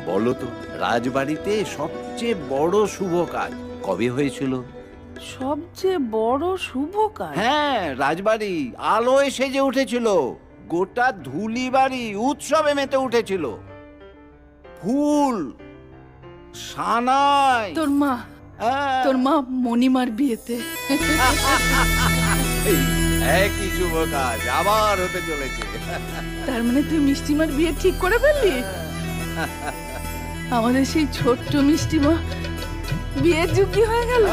বলো তো, রাজবাড়িতে সবচেয়ে বড় শুভ কাজ কবে হয়েছিল? সবচেয়ে বড় শুভ কাজ? হ্যাঁ, রাজবাড়ি আলোয় সেজে উঠেছিল। গোটা ধুলি বাড়ি উৎসবে মেতে উঠেছিল। ফুল, সানাই। তোর মা হ্যাঁ, তোর মা মণিমার বিয়েতে। এই একই শুভ কাজ আবার হতে চলেছে। তার মানে তুই মিষ্টিমার বিয়ে ঠিক করে ফেললি? আমাদের সেই ছোট্ট মিষ্টিমা বিয়ের যোগ্য হয়ে গেল।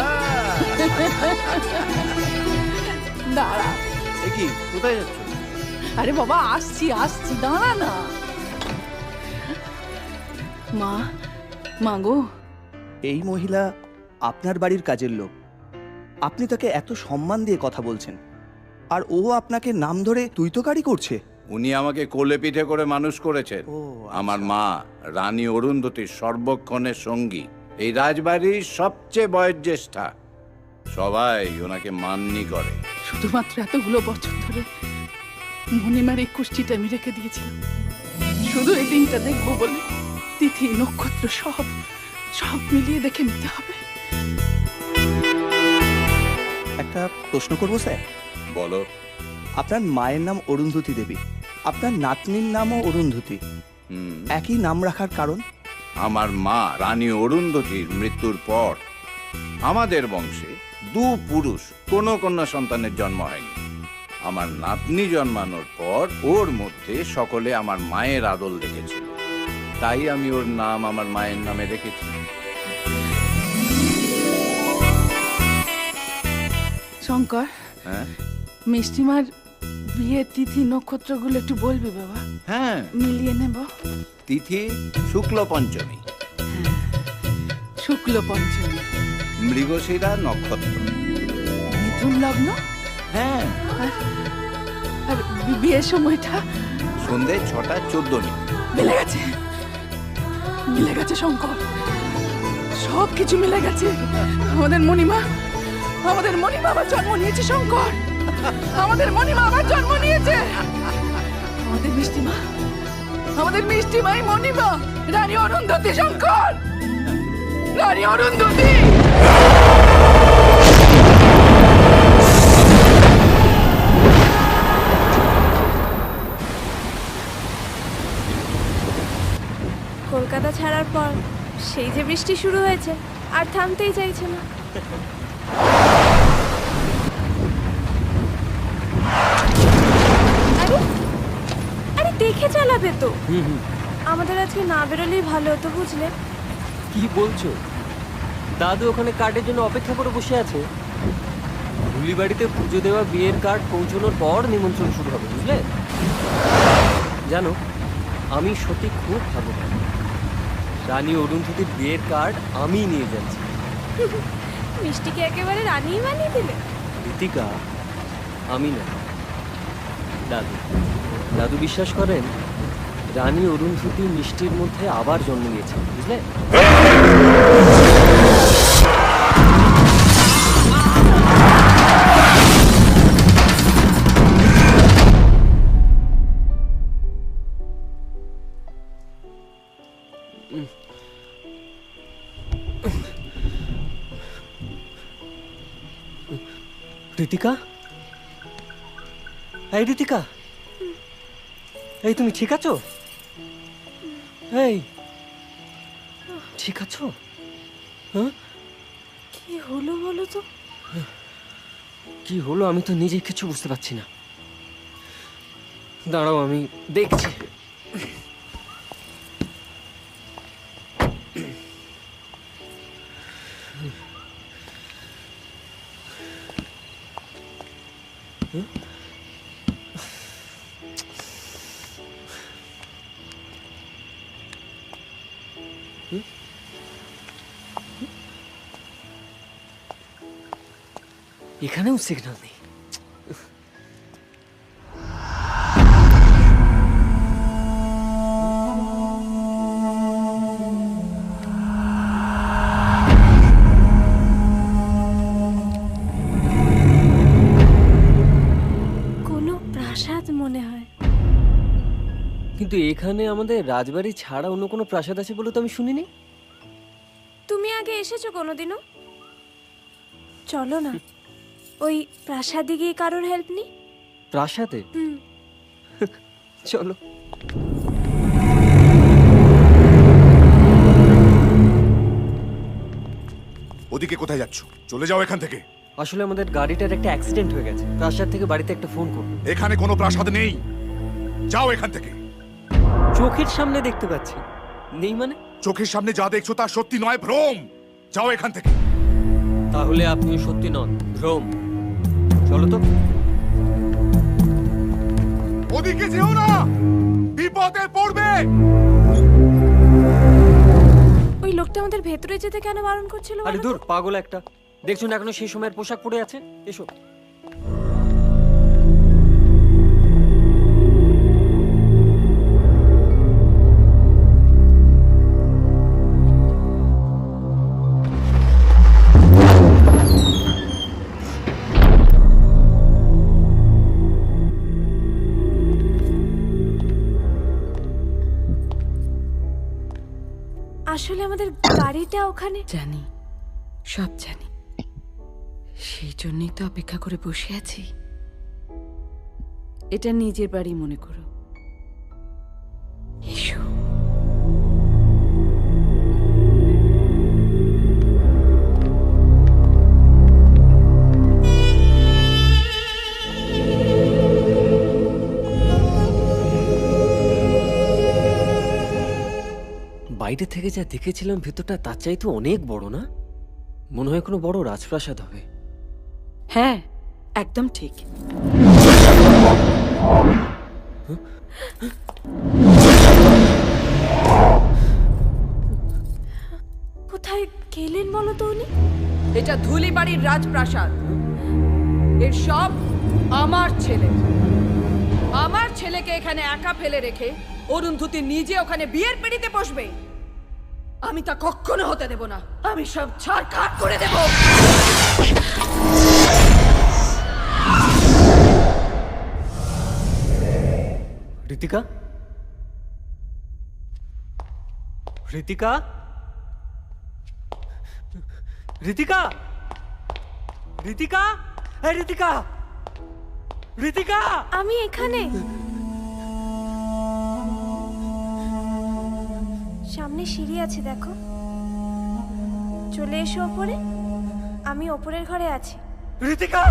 দাঁড়া। এ কি, কোথায় যাচ্ছ? আরে বাবা, আসছি আসছি, দাঁড়া না। মা গো, এই মহিলা আপনার বাড়ির কাজের লোক। আপনি তাকে এত সম্মান দিয়ে কথা বলছেন, আর ও আপনাকে নাম ধরে তুই তো গাড়ি করছে। উনি আমাকে কোলে পিঠে করে মানুষ করেছেন। ও, আচ্ছা। আমার মা রানী অরুন্ধতির সর্বক্ষণের সঙ্গী, এই রাজবাড়ির সবচেয়ে বয়োজ্যেষ্ঠা। সবাই ওনাকে মান্যি করে। শুধুমাত্র এতগুলো বছর ধরে মণিমার এই কুষ্টিটা আমি রেখে দিয়েছিলাম শুধু এই দিনটা দেখবো বলে। তিথি নক্ষত্র সব সব মিলিয়ে দেখে নিতে হবে। একটা প্রশ্ন করবো স্যার? বলো। আপনার মায়ের নাম অরুন্ধতী দেবী, আপনার নাতনির নামও অরুন্ধতী, একই নাম রাখার কারণ? আমার মা রানী অরুন্ধতির মৃত্যুর পর আমাদের বংশে দু পুরুষ কোনো কন্যা সন্তানের জন্ম হয়নি। আমার নাতনি জন্মানোর পর ওর মধ্যে সকলে আমার মায়ের আদল দেখেছিল, তাই আমি ওর নাম আমার মায়ের নামে রেখেছি। শঙ্কর, হ্যাঁ মিষ্টিমার বিয়ের তিথি নক্ষত্রগুলো একটু বলবি বাবা? হ্যাঁ, মিলিয়ে নেব। তিথি শুক্ল পঞ্চমী, শুক্ল পঞ্চমী, মৃগশিরা নক্ষত্র। মিথুন লগ্ন। হ্যাঁ, আর বিয়ের সময়টা? সন্ধে 6:14। মিলে গেছে, মিলে গেছে শঙ্কর, সব কিছু মিলে গেছে। আমাদের মণিমা আবার জন্ম নিয়েছে শঙ্কর। আমাদের মণিমা আবার জন্ম নিয়েছে। আমাদের মিষ্টিমাই মণিমা, রানী অরুন্ধতী। শঙ্কর, রানী অরুন্ধতী। কলকাতা ছাড়ার পর সেই যে বৃষ্টি শুরু হয়েছে, আর থামতেই চাইছে না। আরে আরে দেখে চালাবে তো। আমাদের আজকে না বেরোলেই ভালো হতো, বুঝলে? কি বলছো? দাদু ওখানে কার্ডের জন্য অপেক্ষা করে বসে আছে। ধুলিবাড়িতে পুজো দেওয়া বিয়ের কার্ড পৌঁছানোর পর নিমন্ত্রণ শুরু হবে, বুঝলে? জানো, আমি সত্যি খুব ভাগ্যবান। রানী অরুন্ধতির বিয়ের কার্ড আমি নিয়ে যাচ্ছি। মিষ্টিকে একেবারে রানীই বানিয়ে দিলে। ঋতিকা, আমি না, দাদু। দাদু বিশ্বাস করেন রানী অরুন্ধতী মিষ্টির মধ্যে আবার জন্ম নিয়েছে, বুঝলে? ঋতিকা, এই ঋতিকা, এই তুমি ঠিক আছো? এই ঠিক আছো? হ্যাঁ, কি হলো বলো তো? কি হলো আমি তো নিজে কিছু বুঝতে পারছি না। দাঁড়াও, আমি দেখছি। এখানেও সিগন্যাল নেই। কিন্তু এখানে আমাদের রাজবাড়ি ছাড়া অন্য কোনো প্রাসাদ আছে বলে তো আমি শুনিনি। তুমি আগে এসেছো কোনোদিনও? চলো না, ওই প্রাসাদে গিয়ে কারোর হেল্প নি। প্রাসাদে? হুম। চলো। ওদিকে কোথায় যাচ্ছ? চলে যাও এখান থেকে। আসলে আমাদের গাড়িটার একটা অ্যাক্সিডেন্ট হয়ে গেছে, প্রাসাদ থেকে বাড়িতে একটা ফোন করবো। এখানে কোনো প্রাসাদ নেই, যাও এখান থেকে। চোখের সামনে দেখতে পাচ্ছি। নেই মানে? চোখের সামনে যা দেখছো তা সত্যি নয়, ভ্রম। যাও এখান থেকে। তাহলে আপনিও সত্যি নন, ভ্রম। চলো তো। ওদিকে যেও না, বিপদে পড়বে। ওই লোকটা আমাদের ভেতরে যেতে কেন বারণ করছিল? আরে বলো তো? দূর, পাগল একটা। দেখছো না এখনো সেই সময়ের পোশাক পরে আছে? এসো। আসলে আমাদের গাড়িটা ওখানে। জানি, সব জানি, সেই জন্যই তো অপেক্ষা করে বসে আছি। এটা নিজের বাড়ি মনে করো। এসো। বাইরে থেকে যা দেখেছিলাম ভেতরটা তার চাইতে অনেক বড় না? মনে হয় কোনো বড় রাজপ্রাসাদ হবে। হ্যাঁ, একদম ঠিক। কোথায় গেলেন বলো তো উনি? এটা ধুলিবাড়ির রাজপ্রাসাদ। এর সব আমার ছেলে। আমার ছেলেকে এখানে একা ফেলে রেখে অরুন্ধতী নিজে ওখানে বিয়ের পিড়িতে বসবে? আমি তা কখনো হতে দেব না। আমি সব ছাড়খাড় করে দেব। ঋতিকা? ঋতিকা? ঋতিকা? ঋতিকা? এই ঋতিকা! ঋতিকা! আমি এখানে। সামনে সিঁড়ি আছে, দেখো। চলে এসো ওপরে। আমি ওপরের ঘরে আছি। ঋতিকা!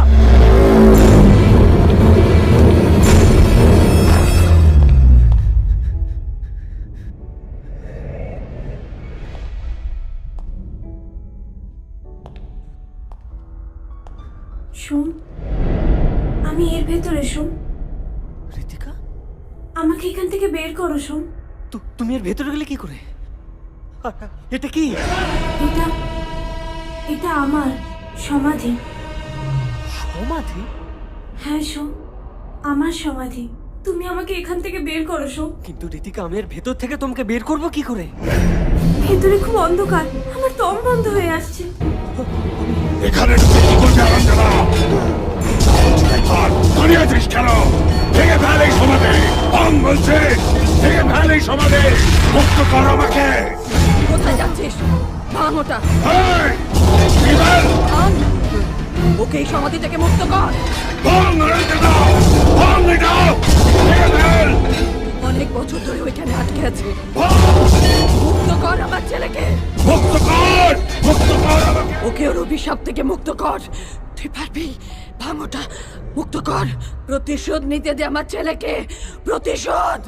শুন, আমি এর ভেতরে। শুন, ঋতিকা, আমাকে এখান থেকে বের করো। শুন, তুমি এর ভেতরে গেলে কি করে? এটা কি? এটা এটা আমার সমাধি। সমাধি? হ্যাঁ শোন, আমার সমাধি। তুমি আমাকে এখান থেকে বের করো। শোন, কিন্তু ঋতিকা, আমি এর ভেতর থেকে তোমাকে বের করব কি করে? ভেতরে খুব অন্ধকার, আমার দম বন্ধ হয়ে আসছে। এখানে ঢুকে কি করবে আরামজাদা? দাঁড়িয়ে আছিস কেন? ভেঙে ফেল এই সমাধি। ভাঙ বলছে, ভেঙে ফেল এই সমাধি। মুক্ত কর আমাকে। কোথায় যাচ্ছিস? ভাঙ ওটা। এই, কি বল? ভাঙ। ওকে এই সমাধি থেকে মুক্ত কর। ভাঙ আরামজাদা, ভাঙ এটা। ভেঙে ফেল। অনেক বছর ধরে ওইখানে আটকে আছে। ভাঙ। মুক্ত কর আমার ছেলেকে। মুক্ত কর, মুক্ত কর আমাকে। ওকে ওর অভিশাপ থেকে মুক্ত কর। তুই পারবি। ভাঙ ওটা, মুক্ত কর। প্রতিশোধ নিতে দে আমার ছেলেকে। প্রতিশোধ।